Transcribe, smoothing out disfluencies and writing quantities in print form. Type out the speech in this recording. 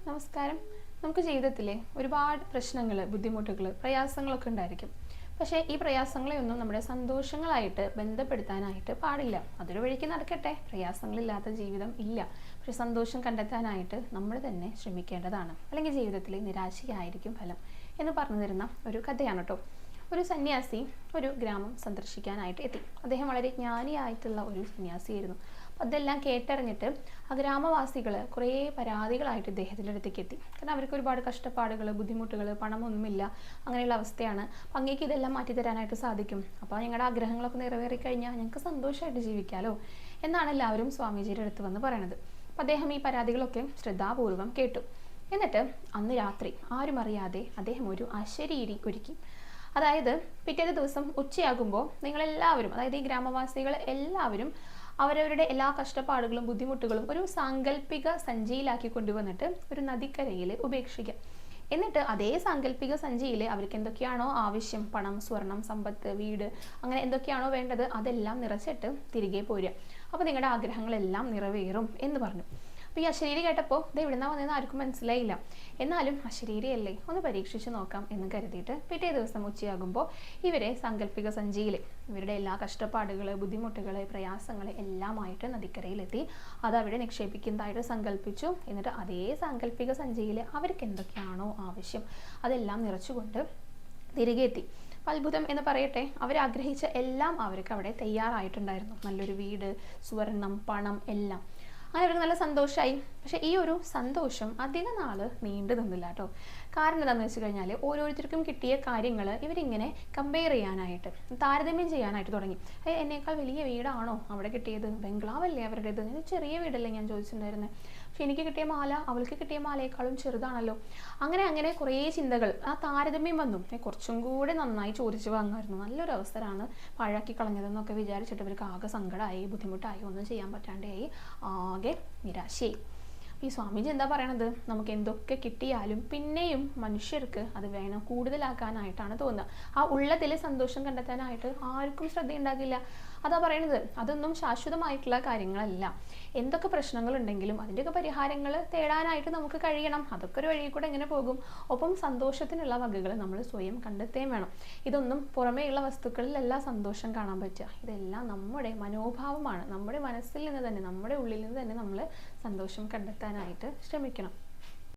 നമസ്കാരം. നമുക്ക് ജീവിതത്തിലെ ഒരുപാട് പ്രശ്നങ്ങൾ, ബുദ്ധിമുട്ടുകൾ, പ്രയാസങ്ങളൊക്കെ ഉണ്ടായിരിക്കും. പക്ഷേ ഈ പ്രയാസങ്ങളെയൊന്നും നമ്മുടെ സന്തോഷങ്ങളായിട്ട് ബന്ധപ്പെടുത്താനായിട്ട് പാടില്ല. അതൊരു വഴിക്ക് നടക്കട്ടെ, പ്രയാസങ്ങളില്ലാത്ത ജീവിതം ഇല്ല. പക്ഷെ സന്തോഷം കണ്ടെത്താനായിട്ട് നമ്മൾ തന്നെ ശ്രമിക്കേണ്ടതാണ്. അല്ലെങ്കിൽ ജീവിതത്തിൽ നിരാശയായിരിക്കും ഫലം എന്ന് പറഞ്ഞു തരുന്ന ഒരു കഥയാണ് കേട്ടോ. ഒരു സന്യാസി ഒരു ഗ്രാമം സന്ദർശിക്കാനായിട്ട് എത്തി. അദ്ദേഹം വളരെ ജ്ഞാനിയായിട്ടുള്ള ഒരു സന്യാസിയായിരുന്നു. അപ്പം അതെല്ലാം കേട്ടറിഞ്ഞിട്ട് ആ ഗ്രാമവാസികൾ കുറേ പരാതികളായിട്ട് ഇദ്ദേഹത്തിൻ്റെ അടുത്തേക്ക് എത്തി. കാരണം അവർക്ക് ഒരുപാട് കഷ്ടപ്പാടുകൾ, ബുദ്ധിമുട്ടുകൾ, പണമൊന്നുമില്ല, അങ്ങനെയുള്ള അവസ്ഥയാണ്. അപ്പം അങ്ങേക്ക് ഇതെല്ലാം മാറ്റിത്തരാനായിട്ട് സാധിക്കും. അപ്പോൾ ഞങ്ങളുടെ ആഗ്രഹങ്ങളൊക്കെ നിറവേറിക്കഴിഞ്ഞാൽ ഞങ്ങൾക്ക് സന്തോഷമായിട്ട് ജീവിക്കാമല്ലോ എന്നാണ് എല്ലാവരും സ്വാമീജിയുടെ അടുത്ത് വന്ന് പറയണത്. അപ്പം അദ്ദേഹം ഈ പരാതികളൊക്കെ ശ്രദ്ധാപൂർവം കേട്ടു. എന്നിട്ട് അന്ന് രാത്രി ആരും അറിയാതെ അദ്ദേഹം ഒരു അശരീരി ഒരുക്കി. അതായത് പിറ്റേത്തെ ദിവസം ഉച്ചയാകുമ്പോൾ നിങ്ങളെല്ലാവരും, അതായത് ഈ ഗ്രാമവാസികൾ എല്ലാവരും അവരവരുടെ എല്ലാ കഷ്ടപ്പാടുകളും ബുദ്ധിമുട്ടുകളും ഒരു സാങ്കല്പിക സഞ്ചിയിലാക്കി കൊണ്ടുവന്നിട്ട് ഒരു നദിക്കരയിൽ ഉപേക്ഷിക്കുക. എന്നിട്ട് അതേ സാങ്കല്പിക സഞ്ചിയിൽ അവർക്ക് എന്തൊക്കെയാണോ ആവശ്യം, പണം, സ്വർണം, സമ്പത്ത്, വീട്, അങ്ങനെ എന്തൊക്കെയാണോ വേണ്ടത് അതെല്ലാം നിറച്ചിട്ട് തിരികെ പോരുക. അപ്പോൾ നിങ്ങളുടെ ആഗ്രഹങ്ങളെല്ലാം നിറവേറും എന്ന് പറഞ്ഞു. അപ്പോൾ ഈ അശരീരി കേട്ടപ്പോൾ ഇത് എവിടുന്നാ വന്നതെന്ന് ആർക്കും മനസ്സിലായില്ല. എന്നാലും അശരീരിയല്ലേ, ഒന്ന് പരീക്ഷിച്ച് നോക്കാം എന്ന് കരുതിയിട്ട് പിറ്റേ ദിവസം ഉച്ചയാകുമ്പോൾ ഇവരെ സാങ്കല്പിക സഞ്ചിയിൽ ഇവരുടെ എല്ലാ കഷ്ടപ്പാടുകൾ, ബുദ്ധിമുട്ടുകൾ, പ്രയാസങ്ങൾ എല്ലാമായിട്ട് നദിക്കരയിലെത്തി അതവിടെ നിക്ഷേപിക്കുന്നതായിട്ട് സങ്കല്പിച്ചു. എന്നിട്ട് അതേ സാങ്കല്പിക സഞ്ചിയിൽ അവർക്ക് എന്തൊക്കെയാണോ ആവശ്യം അതെല്ലാം നിറച്ചുകൊണ്ട് തിരികെ എത്തി. അത്ഭുതം എന്ന് പറയട്ടെ, അവരാഗ്രഹിച്ച എല്ലാം അവർക്ക് അവിടെ തയ്യാറായിട്ടുണ്ടായിരുന്നു. നല്ലൊരു വീട്, സ്വർണം, പണം എല്ലാം. അങ്ങനെ അവർക്ക് നല്ല സന്തോഷമായി. പക്ഷേ ഈ ഒരു സന്തോഷം അധിക നാൾ നീണ്ടു നിന്നില്ല കേട്ടോ. കാരണം എന്താണെന്ന് വെച്ച് കഴിഞ്ഞാൽ ഓരോരുത്തർക്കും കിട്ടിയ കാര്യങ്ങൾ ഇവരിങ്ങനെ കമ്പയർ ചെയ്യാനായിട്ട്, താരതമ്യം ചെയ്യാനായിട്ട് തുടങ്ങി. എന്നേക്കാൾ വലിയ വീടാണോ അവിടെ കിട്ടിയത്, ബംഗ്ലാവല്ലേ അവരുടേത്, ചെറിയ വീടല്ലേ ഞാൻ ചോദിച്ചിട്ടുണ്ടായിരുന്നത്, പക്ഷെ എനിക്ക് കിട്ടിയ മാല അവൾക്ക് കിട്ടിയ മാലയേക്കാളും ചെറുതാണല്ലോ. അങ്ങനെ അങ്ങനെ കുറേ ചിന്തകൾ, ആ താരതമ്യം വന്നു. കുറച്ചും കൂടെ നന്നായി ചോദിച്ചു വാങ്ങുമായിരുന്നു, നല്ലൊരു അവസരമാണ് പാഴാക്കി കളഞ്ഞതെന്നൊക്കെ വിചാരിച്ചിട്ട് ഇവർക്ക് ആകെ സങ്കടമായി, ബുദ്ധിമുട്ടായി, ഒന്നും ചെയ്യാൻ പറ്റാണ്ടായി, ആകെ നിരാശയായി. ഈ സ്വാമീജി എന്താ പറയണത്, നമുക്ക് എന്തൊക്കെ കിട്ടിയാലും പിന്നെയും മനുഷ്യർക്ക് അത് വേണം, കൂടുതലാക്കാനായിട്ടാണ് തോന്നുക. ആ ഉള്ളതിൽ സന്തോഷം കണ്ടെത്താനായിട്ട് ആർക്കും ശ്രദ്ധയുണ്ടാകില്ല. അതാ പറയണത്, അതൊന്നും ശാശ്വതമായിട്ടുള്ള കാര്യങ്ങളല്ല. എന്തൊക്കെ പ്രശ്നങ്ങളുണ്ടെങ്കിലും അതിൻ്റെയൊക്കെ പരിഹാരങ്ങൾ തേടാനായിട്ട് നമുക്ക് കഴിയണം. അതൊക്കെ ഒരു വഴി കൂടെ എങ്ങനെ പോകും. ഒപ്പം സന്തോഷത്തിനുള്ള വകകൾ നമ്മൾ സ്വയം കണ്ടെത്തുകയും വേണം. ഇതൊന്നും പുറമേയുള്ള വസ്തുക്കളിലല്ല സന്തോഷം കാണാൻ പറ്റുക. ഇതെല്ലാം നമ്മുടെ മനോഭാവമാണ്. നമ്മുടെ മനസ്സിൽ നിന്ന് തന്നെ, നമ്മുടെ ഉള്ളിൽ നിന്ന് തന്നെ നമ്മൾ സന്തോഷം കണ്ടെത്താനായിട്ട് ശ്രമിക്കണം.